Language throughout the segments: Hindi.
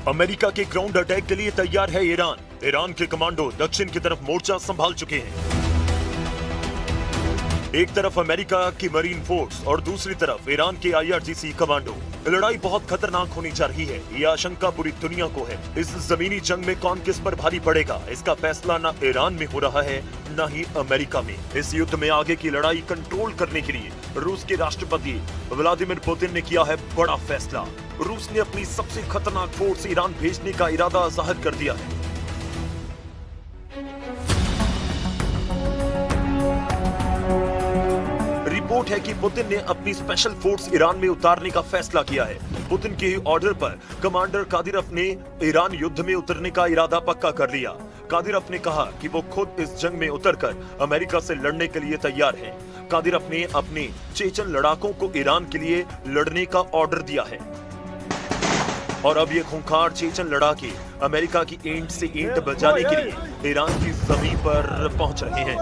अमेरिका के ग्राउंड अटैक के लिए तैयार है ईरान। ईरान के कमांडो दक्षिण की तरफ मोर्चा संभाल चुके हैं। एक तरफ अमेरिका की मरीन फोर्स और दूसरी तरफ ईरान के IRGC कमांडो। लड़ाई बहुत खतरनाक होने जा रही है, यह आशंका पूरी दुनिया को है। इस जमीनी जंग में कौन किस पर भारी पड़ेगा, इसका फैसला न ईरान में हो रहा है न ही अमेरिका में। इस युद्ध में आगे की लड़ाई कंट्रोल करने के लिए रूस के राष्ट्रपति व्लादिमीर पुतिन ने किया है बड़ा फैसला। रूस ने अपनी सबसे खतरनाक फोर्स ईरान भेजने का इरादा जाहिर कर दिया है। रिपोर्ट है कि पुतिन ने अपनी स्पेशल फोर्स ईरान में उतारने का फैसला किया है। पुतिन के ऑर्डर पर कमांडर कादिरोव ने ईरान युद्ध में उतरने का इरादा पक्का कर लिया। कादिरोव ने कहा कि वो खुद इस जंग में उतरकर अमेरिका से लड़ने के लिए तैयार हैं। कादिरोव ने अपने चेचन लड़ाकों को ईरान के लिए लड़ने का ऑर्डर दिया है और अब ये खूंखार चेचन लड़ाके अमेरिका की ईंट से ईंट बजाने के लिए ईरान की जमीन पर पहुंच रहे हैं।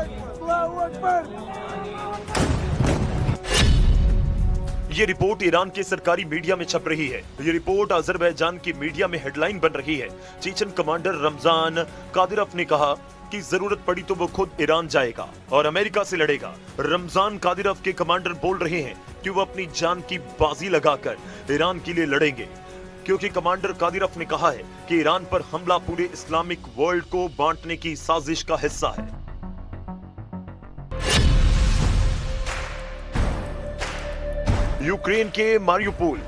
ये रिपोर्ट ईरान के सरकारी मीडिया में छप रही है। ये रिपोर्ट अजरबैजान की मीडिया में हेडलाइन बन रही है। चेचन कमांडर रमजान कादिरोव ने कहा कि जरूरत पड़ी तो वो खुद ईरान जाएगा और अमेरिका से लड़ेगा। रमजान कादिरोव के कमांडर बोल रहे हैं कि वो अपनी जान की बाजी लगाकर ईरान के लिए लड़ेंगे, क्योंकि कमांडर कादिरोव ने कहा है कि ईरान पर हमला पूरे इस्लामिक वर्ल्ड को बांटने की साजिश का हिस्सा है। यूक्रेन के मारियुपोल,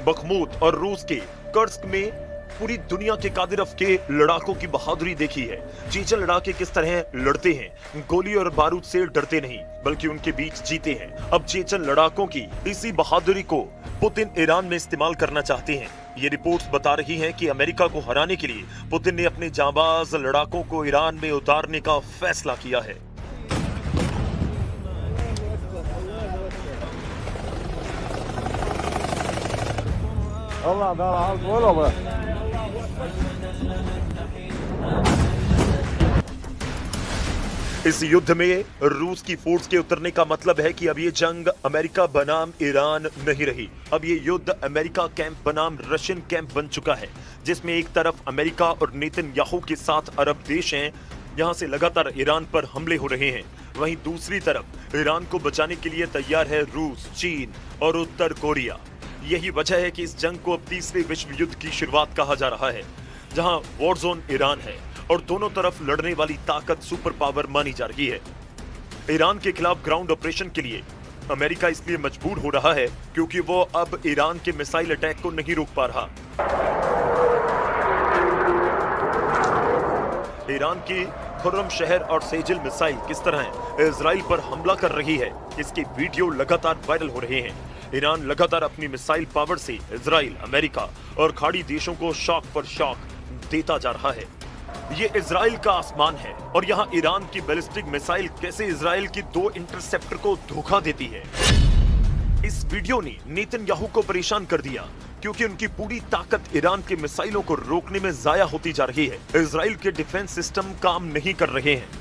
बखमूत और रूस के कर्स्क में पूरी दुनिया के कादिरोव के लड़ाकों की बहादुरी देखी है। चेचन लड़ाके किस तरह लड़ते हैं, गोली और बारूद से डरते नहीं बल्कि उनके बीच जीते हैं। अब चेचन लड़ाकों की इसी बहादुरी को पुतिन ईरान में इस्तेमाल करना चाहते हैं। ये रिपोर्ट्स बता रही हैं कि अमेरिका को हराने के लिए पुतिन ने अपने जांबाज लड़ाकों को ईरान में उतारने का फैसला किया है। इस युद्ध में रूस की फोर्स के उतरने का मतलब है कि अब ये जंग अमेरिका बनाम ईरान नहीं रही। अब ये युद्ध अमेरिका कैंप बनाम रशियन कैंप बन चुका है, जिसमें एक तरफ अमेरिका और नेतन्याहू के साथ अरब देश हैं, यहां से लगातार ईरान पर हमले हो रहे हैं। वहीं दूसरी तरफ ईरान को बचाने के लिए तैयार है रूस, चीन और उत्तर कोरिया। यही वजह है कि इस जंग को अब तीसरे विश्व युद्ध की शुरुआत कहा जा रहा है, जहां वॉर जोन ईरान है और दोनों तरफ लड़ने वाली ताकत सुपर पावर मानी जा रही है। ईरान के खिलाफ ग्राउंड ऑपरेशन के लिए अमेरिका इसलिए मजबूर हो रहा है क्योंकि वो अब ईरान के मिसाइल अटैक को नहीं रोक पा रहा। ईरान की खुर्रम शहर और सेजिल मिसाइल किस तरह इजराइल पर हमला कर रही है, इसके वीडियो लगातार वायरल हो रहे हैं। ईरान लगातार अपनी मिसाइल पावर से इजराइल, अमेरिका और खाड़ी देशों को शॉक पर शॉक देता जा रहा है। ये इजराइल का आसमान है और यहाँ ईरान की बैलिस्टिक मिसाइल कैसे इजराइल की 2 इंटरसेप्टर को धोखा देती है। इस वीडियो ने नेतन्याहू को परेशान कर दिया क्योंकि उनकी पूरी ताकत ईरान के मिसाइलों को रोकने में जाया होती जा रही है। इजराइल के डिफेंस सिस्टम काम नहीं कर रहे हैं।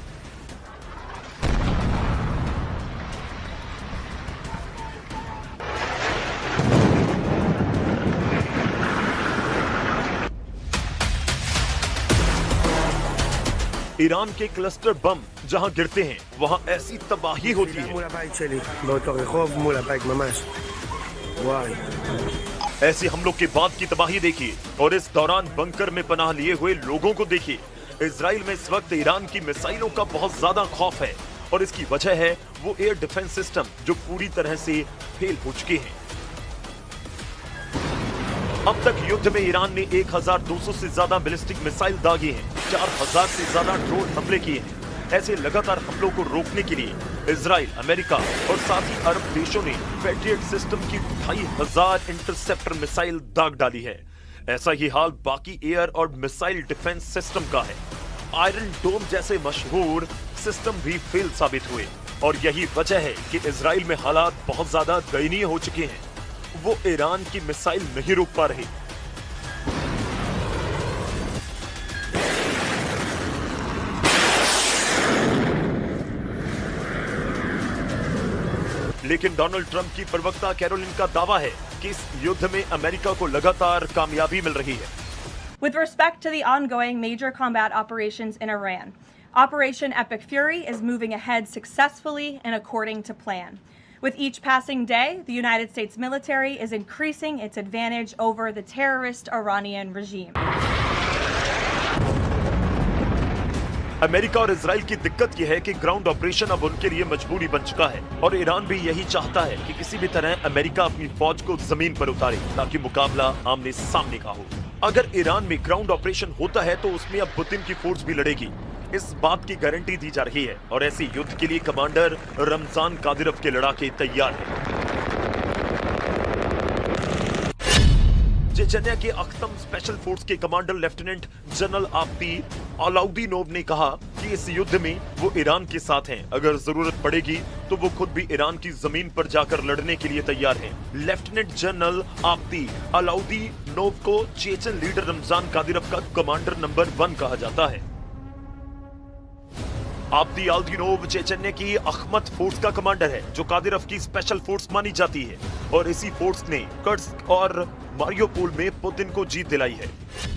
ईरान के क्लस्टर बम जहां गिरते हैं वहां ऐसी तबाही होती है। ऐसे हमलों के बाद की तबाही देखिए और इस दौरान बंकर में पनाह लिए हुए लोगों को देखिए। इजराइल में इस वक्त ईरान की मिसाइलों का बहुत ज्यादा खौफ है और इसकी वजह है वो एयर डिफेंस सिस्टम जो पूरी तरह से फेल हो चुके हैं। अब तक युद्ध में ईरान ने 1200 से ज्यादा बैलिस्टिक मिसाइल दागे हैं, 4000 से ज्यादा ड्रोन हमले किए हैं। ऐसे लगातार हमलों को रोकने के लिए इजराइल, अमेरिका और साथ ही अरब देशों ने पैट्रियट सिस्टम की 2500 इंटरसेप्टर मिसाइल दाग डाली है। ऐसा ही हाल बाकी एयर और मिसाइल डिफेंस सिस्टम का है। आयरन डोम जैसे मशहूर सिस्टम भी फेल साबित हुए और यही वजह है कि इजराइल में हालात बहुत ज्यादा दयनीय हो चुके हैं। वो ईरान की मिसाइल नहीं रोक पा रहे। लेकिन डोनाल्ड ट्रंप की प्रवक्ता कैरोलिन का दावा है कि इस युद्ध में अमेरिका को लगातार कामयाबी मिल रही है। With respect to the ongoing major combat operations in Iran, Operation Epic Fury is moving ahead successfully and according to plan. With each passing day, the United States military is increasing its advantage over the terrorist Iranian regime. America और इजराइल की दिक्कत यह है कि ग्राउंड ऑपरेशन अब उनके लिए मजबूरी बन चुका है और ईरान भी यही चाहता है कि किसी भी तरह अमेरिका अपनी फौज को जमीन पर उतारे ताकि मुकाबला आमने सामने का हो। अगर ईरान में ग्राउंड ऑपरेशन होता है तो उसमें अब पुतिन की फोर्स भी लड़ेगी, इस बात की गारंटी दी जा रही है और ऐसे युद्ध के लिए कमांडर रमजान कादिरव के लड़ाके तैयार हैं। चेचन्या के अख्तम स्पेशल फोर्स के कमांडर लेफ्टिनेंट जनरल आब्दी अलाउद्दीनोव ने कहा कि इस युद्ध में वो ईरान के साथ हैं। अगर जरूरत पड़ेगी तो वो खुद भी ईरान की जमीन पर जाकर लड़ने के लिए तैयार हैं। लेफ्टिनेंट जनरल आब्दी अलाउद्दीनोव को चेचन लीडर रमजान कादिरव का कमांडर नंबर 1 कहा जाता है। आब्दी अलाउद्दीनोव चेचन्या की अखमत फोर्स का कमांडर है जो कादिरव की स्पेशल फोर्स मानी जाती है और इसी फोर्स ने कर्स्क और मारियोपोल में पुतिन को जीत दिलाई है।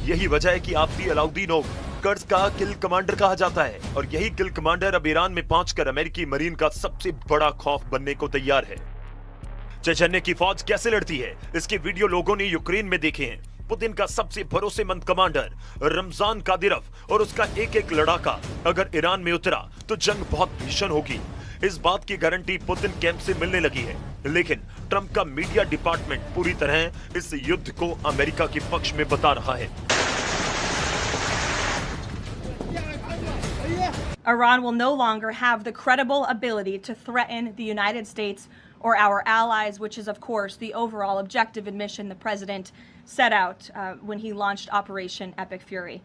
यही वजह है कि आब्दी अलाउद्दीनोव कर्स्क का किल कमांडर कहा जाता है और यही किल कमांडर अब ईरान में पहुंचकर अमेरिकी मरीन का सबसे बड़ा खौफ बनने को तैयार है। चेचन्या की फौज कैसे लड़ती है, इसके वीडियो लोगों ने यूक्रेन में देखे हैं। पुतिन का सबसे भरोसेमंद कमांडर रमजान कादिरव और उसका एक एक लड़ाका अगर ईरान में उतरा तो जंग बहुत भीषण होगी। इस बात की गारंटी पुतिन कैंप से मिलने लगी है, लेकिन ट्रंप का मीडिया डिपार्टमेंट पूरी तरह इस युद्ध को अमेरिका के पक्ष में बता रहा है। Iran will no longer have the credible ability to threaten the United States or our allies, which is, of course, the overall objective and mission the president set out when he launched Operation Epic Fury.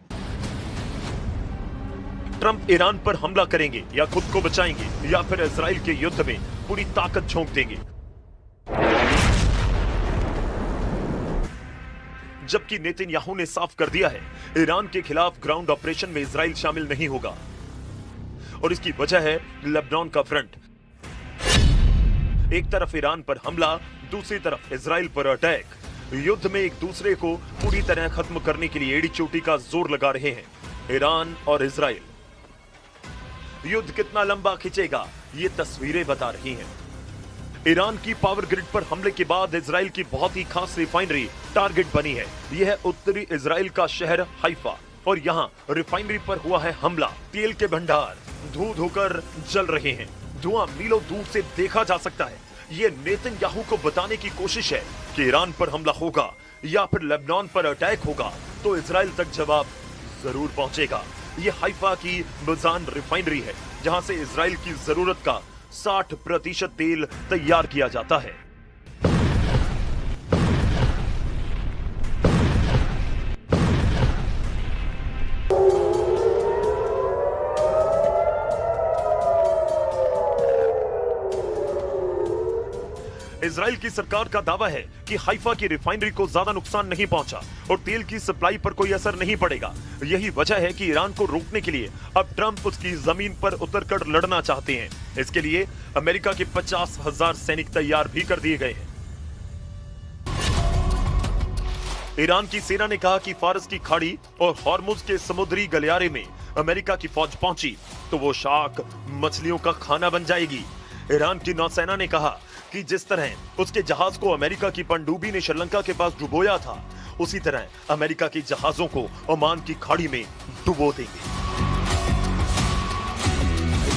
Trump Iran पर हमला करेंगे या खुद को बचाएंगे या फिर इजराइल के युद्ध में पूरी ताकत झोंक देंगे। जबकि नेतन्याहू ने साफ कर दिया है ईरान के खिलाफ ग्राउंड ऑपरेशन में इजराइल शामिल नहीं होगा और इसकी वजह है लेबनान का फ्रंट। एक तरफ ईरान पर हमला, दूसरी तरफ इजराइल पर अटैक। युद्ध में एक दूसरे को पूरी तरह खत्म करने के लिए एड़ी चोटी का जोर लगा रहे हैं ईरान और इजराइल। युद्ध कितना लंबा खिंचेगा ये तस्वीरें बता रही हैं। ईरान की पावर ग्रिड पर हमले के बाद इजराइल की बहुत ही खास रिफाइनरी टारगेट बनी है। यह है उत्तरी इजराइल का शहर हाइफा और यहाँ रिफाइनरी पर हुआ है हमला। तेल के भंडार धू धोकर जल रहे हैं, धुआं मीलों दूर से देखा जा सकता है। ये नेतन्याहू को बताने की कोशिश है कि ईरान पर हमला होगा या फिर लेबनान पर अटैक होगा तो इजराइल तक जवाब जरूर पहुंचेगा। ये हाइफा की मुजान रिफाइनरी है जहां से इजराइल की जरूरत का 60% तेल तैयार किया जाता है। इजराइल की सरकार का दावा है कि हाइफा की रिफाइनरी को ज्यादा नुकसान नहीं पहुंचा और तेल की सप्लाई पर कोई असर नहीं पड़ेगा। यही वजह है कि ईरान को रोकने के लिए अब ट्रंप उसकी जमीन पर उतरकर लड़ना चाहते हैं। इसके लिए अमेरिका के 50,000 सैनिक तैयार भी कर दिए गए हैं। ईरान की सेना ने कहा कि फारस की खाड़ी और हॉर्मुज के समुद्री गलियारे में अमेरिका की फौज पहुंची तो वो शार्क मछलियों का खाना बन जाएगी। ईरान की नौसेना ने कहा कि जिस तरह उसके जहाज को अमेरिका की पनडुब्बी ने श्रीलंका के पास डुबोया था, उसी तरह अमेरिका के जहाजों को ओमान की खाड़ी में डुबो देंगे।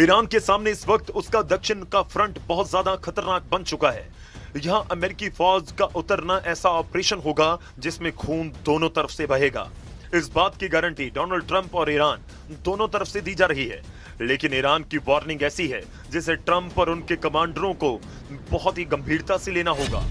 ईरान के सामने इस वक्त उसका दक्षिण का फ्रंट बहुत ज्यादा खतरनाक बन चुका है। यहाँ अमेरिकी फौज का उतरना ऐसा ऑपरेशन होगा जिसमें खून दोनों तरफ से बहेगा। इस बात की गारंटी डोनाल्ड ट्रंप और ईरान दोनों तरफ से दी जा रही है, लेकिन ईरान की वार्निंग ऐसी है जिसे ट्रंप और उनके कमांडरों को बहुत ही गंभीरता से लेना होगा।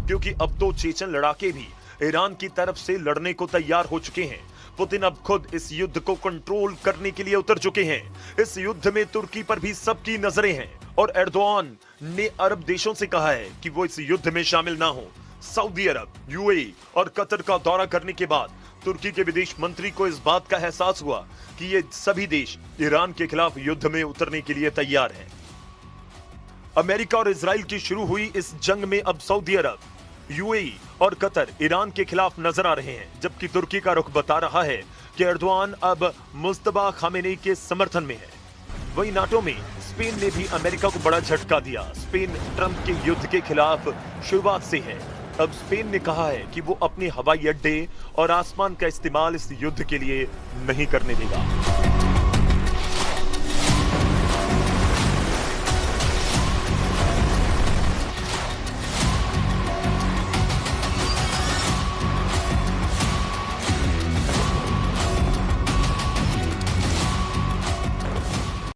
क्योंकि अब तो चेचन लड़ाके भी ईरान की तरफ से लड़ने को तैयार हो चुके हैं। पुतिन अब खुद इस युद्ध को कंट्रोल करने के लिए उतर चुके हैं। इस युद्ध में तुर्की पर भी सबकी नजरें हैं और एर्दोआन ने अरब देशों से कहा है कि वो इस युद्ध में शामिल ना हो। सऊदी अरब, यूएई और कतर का दौरा करने के बाद तुर्की के विदेश मंत्री को इस बात का एहसास हुआ कि ये सभी देश ईरान के खिलाफ युद्ध में उतरने के लिए तैयार हैं। अमेरिका और इजराइल की शुरू हुई इस जंग में अब सऊदी अरब, यूएई और कतर ईरान के खिलाफ नजर आ रहे हैं, जबकि तुर्की का रुख बता रहा है कि एर्दोआन अब मुस्तफा खामेनी के समर्थन में है। वहीं नाटो में स्पेन ने भी अमेरिका को बड़ा झटका दिया। स्पेन ट्रंप के युद्ध के खिलाफ शुरुआत से है। अब स्पेन ने कहा है कि वो अपने हवाई अड्डे और आसमान का इस्तेमाल इस युद्ध के लिए नहीं करने देगा।